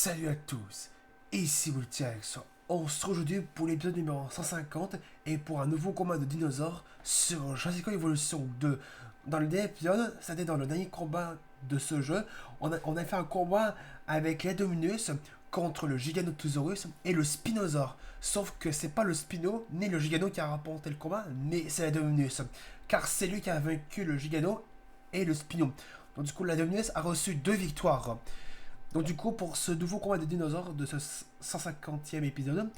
Salut à tous, ici Multiex. On se retrouve aujourd'hui pour l'épisode numéro 150 et pour un nouveau combat de dinosaures sur Jurassic World Evolution 2. Dans le dernier épisode, c'était dans le dernier combat de ce jeu, on a fait un combat avec l'Indominus contre le Giganotosaurus et le Spinosaure. Sauf que c'est pas le Spino ni le Gigano qui a remporté le combat, mais c'est l'Indominus. Car c'est lui qui a vaincu le Gigano et le Spino. Donc du coup, l'Indominus a reçu 2 victoires. Donc du coup, pour ce nouveau combat des dinosaures de ce 150e épisode,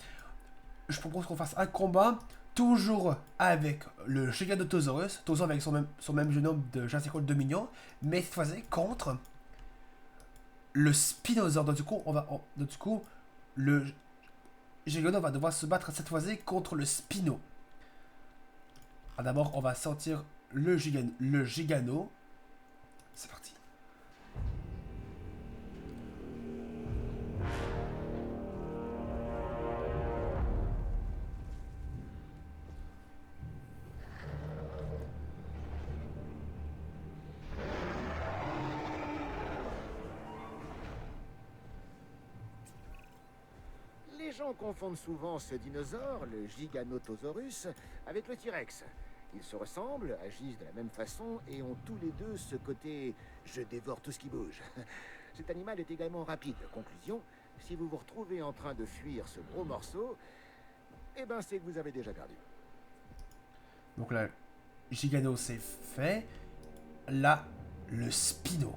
je propose qu'on fasse un combat toujours avec le Giganotosaurus, toujours avec son même génome de Jurassic World Dominion, mais cette fois-ci contre le Spinosaure. Donc du coup, le Gigano va devoir se battre cette fois-ci contre le Spino. Alors d'abord, on va sortir le Gigano. C'est parti. Les gens confondent souvent ce dinosaure, le Giganotosaurus, avec le T-Rex. Ils se ressemblent, agissent de la même façon et ont tous les deux ce côté « je dévore tout ce qui bouge ». Cet animal est également rapide. Conclusion, si vous vous retrouvez en train de fuir ce gros morceau, eh ben c'est que vous avez déjà perdu. Donc là, Gigano c'est fait. Là, le Spino.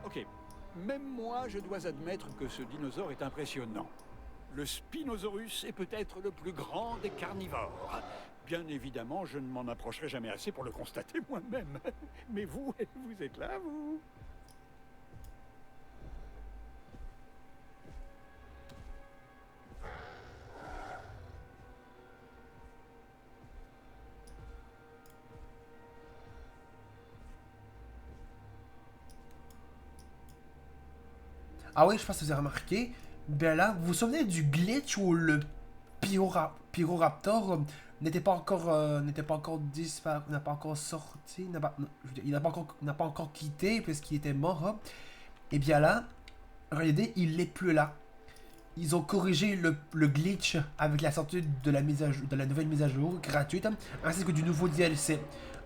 Ok, même moi, je dois admettre que ce dinosaure est impressionnant. Le Spinosaurus est peut-être le plus grand des carnivores. Bien évidemment, je ne m'en approcherai jamais assez pour le constater moi-même. Mais vous, vous êtes là, vous? Ah oui, je pense que vous avez remarqué. Ben là, vous vous souvenez du glitch où le Pyroraptor n'était pas encore disparu, n'a pas encore sorti, il n'a pas encore quitté puisqu'il était mort. Et bien là, regardez, il n'est plus là. Ils ont corrigé le glitch avec la sortie de la nouvelle mise à jour gratuite, ainsi que du nouveau DLC.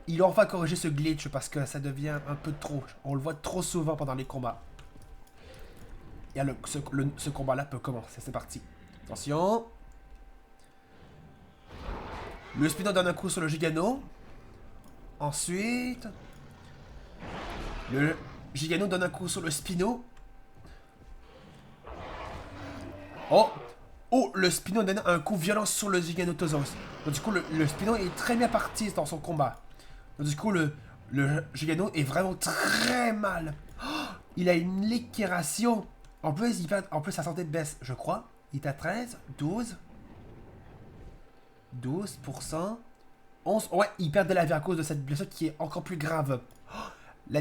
Ils ont enfin corrigé ce glitch parce que ça devient un peu trop. On le voit trop souvent pendant les combats. Et là, ce combat-là peut commencer. C'est parti. Attention. Le Spino donne un coup sur le Gigano. Ensuite, le Gigano donne un coup sur le Spino. Oh! Oh, le Spino donne un coup violent sur le Giganotosaurus. Donc du coup, le Spino est très bien parti dans son combat. Donc du coup, le Gigano est vraiment très mal. Oh, il a une liquération. En plus, sa santé baisse, je crois. Il est à 13, 12, 12%, 11. Ouais, il perd de la vie à cause de cette blessure qui est encore plus grave. Oh, la,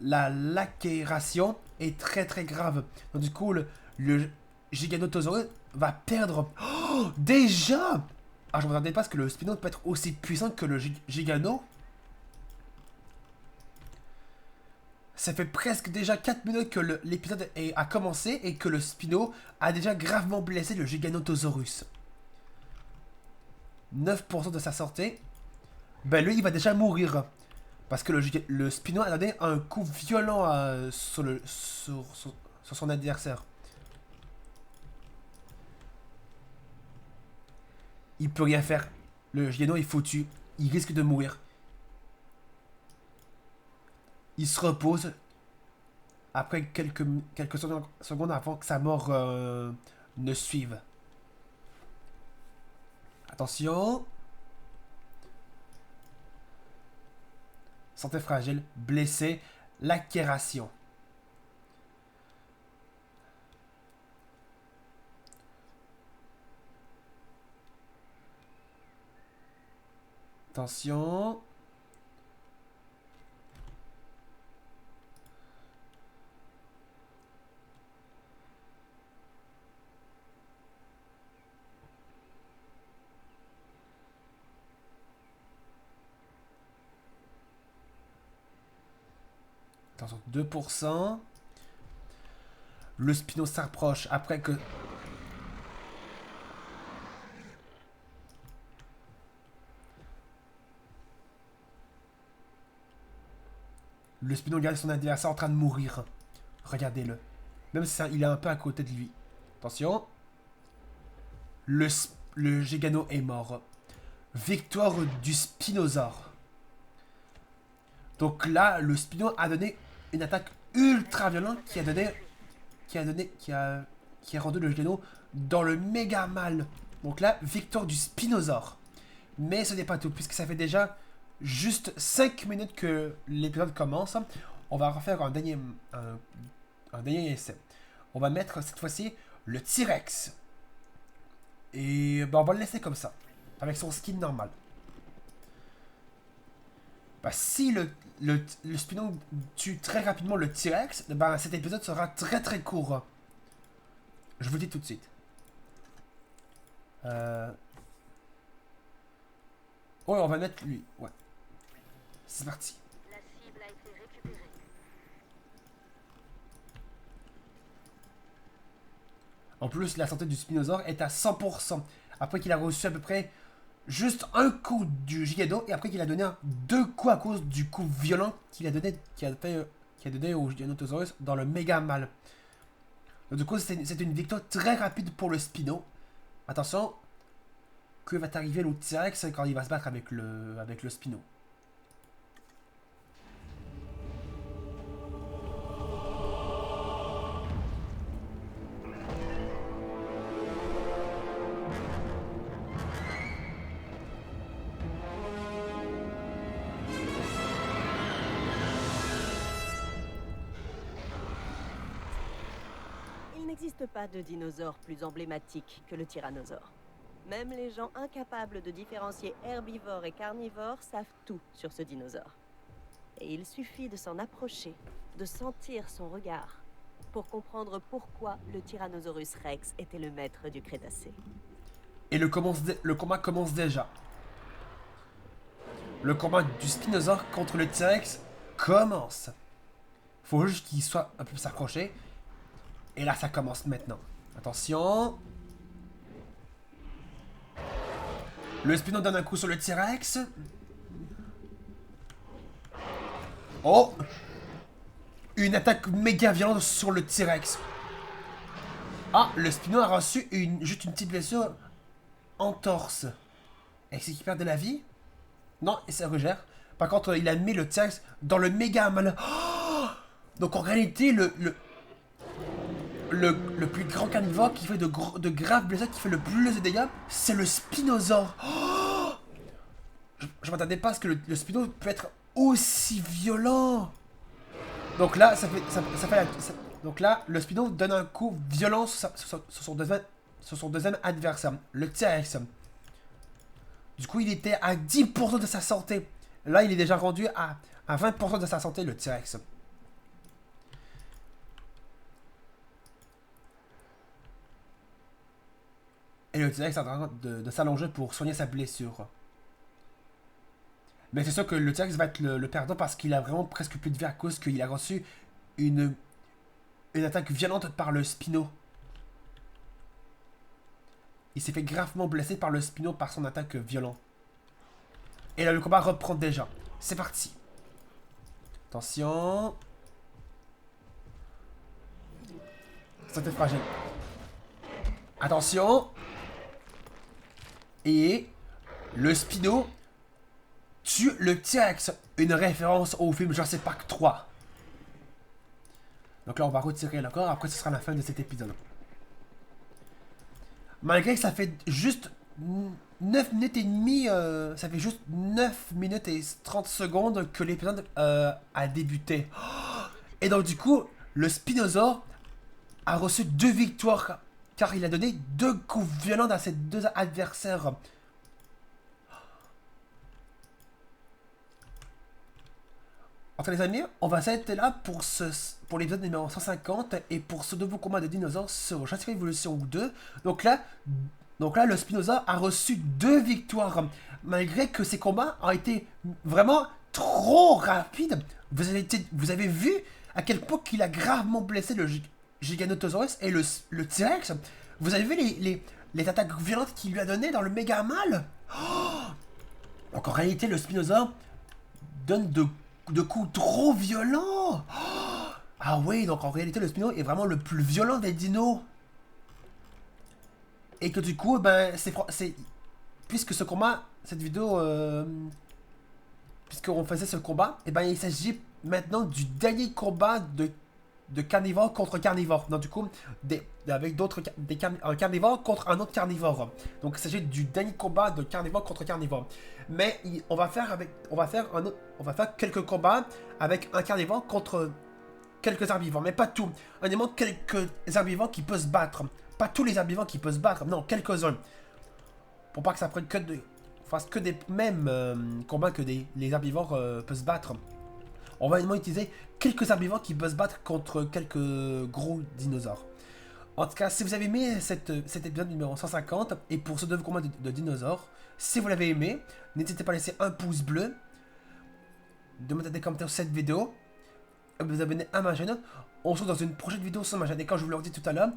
la lacération est très très grave. Donc du coup, le Giganotosaurus va perdre. Oh, déjà. Ah, je ne m'attendais pas à ce que le Spino peut être aussi puissant que le Gigano. Ça fait presque déjà 4 minutes que l'épisode a commencé et que le Spino a déjà gravement blessé le Giganotosaurus. 9% de sa santé. Ben lui, il va déjà mourir. Parce que le Spino a donné un coup violent sur son adversaire. Il peut rien faire. Le Gigano est foutu. Il risque de mourir. Il se repose après quelques secondes avant que sa mort ne suive. Attention. Santé fragile, blessé, lacération. Attention. Attention, 2%. Le Spino s'approche après que... Le Spino regarde son adversaire en train de mourir. Regardez-le. Même si il est un peu à côté de lui. Attention. Le Gigano est mort. Victoire du Spinosaure. Donc là, le Spino a donné une attaque ultra violente qui a rendu le Gigano dans le méga mal. Donc là, victoire du Spinosaure. Mais ce n'est pas tout, puisque ça fait déjà juste 5 minutes que l'épisode commence. On va refaire un dernier essai. On va mettre cette fois-ci le T-Rex. Et ben, on va le laisser comme ça, avec son skin normal. Ben, si le Spino tue très rapidement le T-Rex, ben, cet épisode sera très très court. Je vous le dis tout de suite. Ouais, on va mettre lui. Ouais. C'est parti. La cible a été récupérée. En plus, la santé du Spinosaure est à 100%. Après qu'il a reçu à peu près juste un coup du Gigano et après qu'il a donné 2 coups à cause du coup violent qu'il a donné au Giganotosaurus dans le méga mal. Donc, du coup, c'est une victoire très rapide pour le Spino. Attention, que va t'arriver l'autre T-Rex quand il va se battre avec le Spino. Il n'existe pas de dinosaure plus emblématique que le tyrannosaure. Même les gens incapables de différencier herbivores et carnivores savent tout sur ce dinosaure. Et il suffit de s'en approcher, de sentir son regard, pour comprendre pourquoi le Tyrannosaurus Rex était le maître du Crétacé. Et le combat commence déjà. Le combat du Spinosaure contre le T-Rex commence. Faut juste qu'il soit un peu plus approché. Et là, ça commence maintenant. Attention. Le Spino donne un coup sur le T-Rex. Oh! Une attaque méga violente sur le T-Rex. Ah, le Spino a reçu juste une petite blessure en torse. Est-ce qu'il perd de la vie? Non, il se regère. Par contre, il a mis le T-Rex dans le méga mal. Oh! Donc en réalité, le plus grand carnivore qui fait de graves blessures, qui fait le plus de dégâts, c'est le Spinosaure. Oh! Je m'attendais pas à ce que le Spino peut être aussi violent. Donc là, donc là, le Spino donne un coup violent sur son deuxième adversaire, le T-Rex. Du coup, il était à 10% de sa santé. Là, il est déjà rendu à 20% de sa santé, le T-Rex. Et le T-Rex est en train de s'allonger pour soigner sa blessure. Mais c'est sûr que le T-Rex va être le perdant parce qu'il a vraiment presque plus de vie à cause qu'il a reçu une attaque violente par le Spino. Il s'est fait gravement blesser par le Spino par son attaque violente. Et là, le combat reprend déjà. C'est parti. Attention. Santé fragile. Attention. Et le Spino tue le T-Rex. Une référence au film Jurassic Park 3. Donc là, on va retirer le corps. Après, ce sera la fin de cet épisode. Malgré que ça fait juste 9 minutes et demie, ça fait juste 9 minutes et 30 secondes que l'épisode a débuté. Et donc du coup, le Spinosaure a reçu 2 victoires, car il a donné 2 coups violents à ses 2 adversaires. Enfin les amis, on va s'arrêter là pour l'épisode numéro 150 et pour ce nouveau combat de dinosaures sur Jurassic Evolution 2. Donc là, le Spinosaure a reçu 2 victoires, malgré que ces combats ont été vraiment trop rapide. Vous avez vu à quel point il a gravement blessé le Giganotosaurus et le T-Rex. Vous avez vu les attaques violentes qu'il lui a données dans le méga mal. Donc en réalité, le Spinosaure donne de coups trop violents. Ah oui, donc en réalité, le Spino est vraiment le plus violent des dinos. Et que du coup, ben, puisque ce combat, cette vidéo, puisqu'on faisait ce combat, et ben, il s'agit maintenant du dernier combat de carnivore contre carnivore. Donc du coup, avec un carnivore contre un autre carnivore. Donc il s'agit du dernier combat de carnivore contre carnivore. Mais on va faire quelques combats avec un carnivore contre quelques herbivores, mais pas tout. Honnêtement, quelques herbivores qui peuvent se battre. Pas tous les herbivores qui peuvent se battre, non, quelques-uns. Pour pas que ça prenne fasse que des mêmes combats que les herbivores peuvent se battre. On va également utiliser quelques herbivores qui peuvent se battre contre quelques gros dinosaures. En tout cas, si vous avez aimé cet épisode numéro 150, et pour ce nouveau combat de dinosaures, si vous l'avez aimé, n'hésitez pas à laisser un pouce bleu, de mettre des commentaires sur cette vidéo, et vous abonner à ma chaîne. On se retrouve dans une prochaine vidéo sur ma chaîne. Et comme je vous l'ai dit tout à l'heure,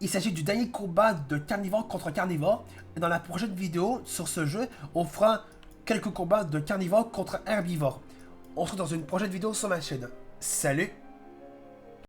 il s'agit du dernier combat de carnivore contre carnivore. Et dans la prochaine vidéo sur ce jeu, on fera quelques combats de carnivore contre herbivore. On se retrouve dans une prochaine vidéo sur ma chaîne. Salut!